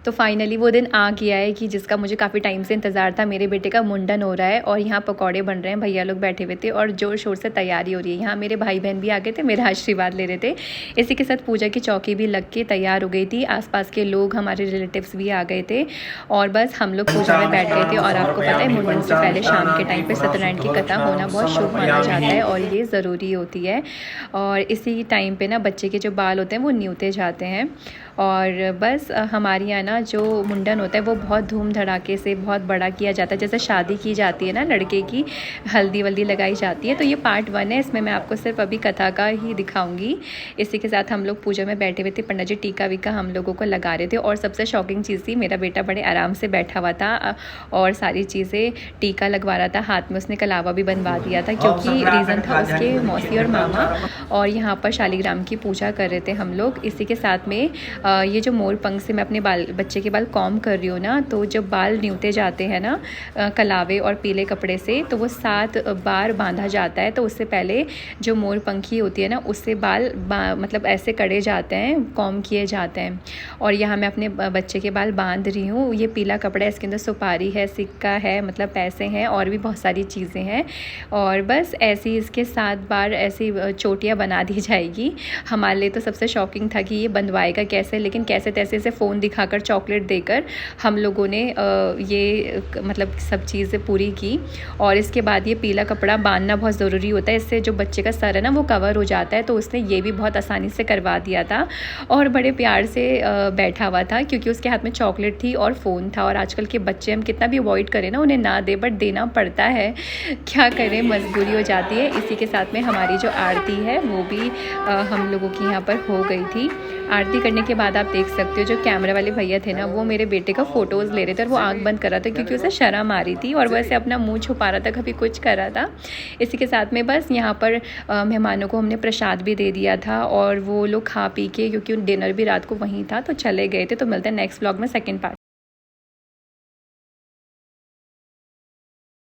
तो फाइनली वो दिन आ गया है कि जिसका मुझे काफ़ी टाइम से इंतज़ार था। मेरे बेटे का मुंडन हो रहा है और यहाँ पकौड़े बन रहे हैं, भैया लोग बैठे हुए थे और ज़ोर शोर से तैयारी हो रही है। यहाँ मेरे भाई बहन भी आ गए थे, मेरा आशीर्वाद ले रहे थे। इसी के साथ पूजा की चौकी भी लग के तैयार हो गई थी। आसपास के लोग, हमारे रिलेटिव्स भी आ गए थे और बस हम लोग पूजा में बैठ गए थे। और आपको पता है मुंडन से पहले शाम के टाइम पर सत्यनारायण की कथा होना बहुत शुभ माना जाता है और ये ज़रूरी होती है। और इसी टाइम पे ना बच्चे के जो बाल होते हैं वो न्यूते जाते हैं। और बस हमारे यहाँ ना जो मुंडन होता है वो बहुत धूम धड़ाके से बहुत बड़ा किया जाता है। जैसे शादी की जाती है ना, लड़के की हल्दी वल्दी लगाई जाती है। तो ये पार्ट 1 है, इसमें मैं आपको सिर्फ अभी कथा का ही दिखाऊंगी। इसी के साथ हम लोग पूजा में बैठे हुए थे, पंडित जी टीका वीका हम लोगों को लगा रहे थे। और सबसे शॉकिंग चीज़ थी, मेरा बेटा बड़े आराम से बैठा हुआ था और सारी चीज़ें टीका लगवा रहा था, हाथ में उसने कलावा भी बनवा दिया था क्योंकि रीज़न था उसके मौसी और मामा। और यहाँ पर शालिग्राम की पूजा कर रहे थे हम लोग। इसी के साथ में ये जो मोर पंख से मैं अपने बच्चे के बाल कॉम कर रही हूँ ना, तो जब बाल न्यूते जाते हैं ना कलावे और पीले कपड़े से, तो वो 7 बार बांधा जाता है। तो उससे पहले जो मोर पंखी होती है ना, उससे बाल मतलब ऐसे कड़े जाते हैं, कॉम किए जाते हैं। और यहाँ मैं अपने बच्चे के बाल बांध रही हूँ। ये पीला कपड़ा है, इसके अंदर सुपारी है, सिक्का है, मतलब पैसे हैं और भी बहुत सारी चीज़ें हैं। और बस ऐसी इसके 7 बार ऐसी चोटियाँ बना दी जाएगी। हमारे लिए तो सबसे शॉकिंग था कि ये बनवाएगा कैसे, लेकिन कैसे तैसे से फ़ोन दिखाकर चॉकलेट देकर हम लोगों ने ये मतलब सब चीज़ें पूरी की। और इसके बाद ये पीला कपड़ा बांधना बहुत ज़रूरी होता है, इससे जो बच्चे का सर है ना वो कवर हो जाता है। तो उसने ये भी बहुत आसानी से करवा दिया था और बड़े प्यार से बैठा हुआ था क्योंकि उसके हाथ में चॉकलेट थी और फ़ोन था। और आजकल के बच्चे हम कितना भी अवॉइड करें ना, उन्हें ना दे, बट देना पड़ता है, क्या करें, मजबूरी हो जाती है। इसी के साथ में हमारी जो आरती है वो भी हम लोगों की यहाँ पर हो गई थी। आरती करने के बाद आप देख सकते हो जो कैमरा वाले भैया थे ना, वो मेरे बेटे का फ़ोटोज़ ले रहे थे और वो आंख बंद कर रहा था क्योंकि उसे शर्म आ रही थी और वो ऐसे अपना मुंह छुपा रहा था, कभी कुछ कर रहा था। इसी के साथ में बस यहाँ पर मेहमानों को हमने प्रसाद भी दे दिया था और वो लोग खा पी के, क्योंकि डिनर भी रात को वहीं था, तो चले गए थे। तो मिलते हैं नेक्स्ट व्लॉग में सेकेंड पार्ट।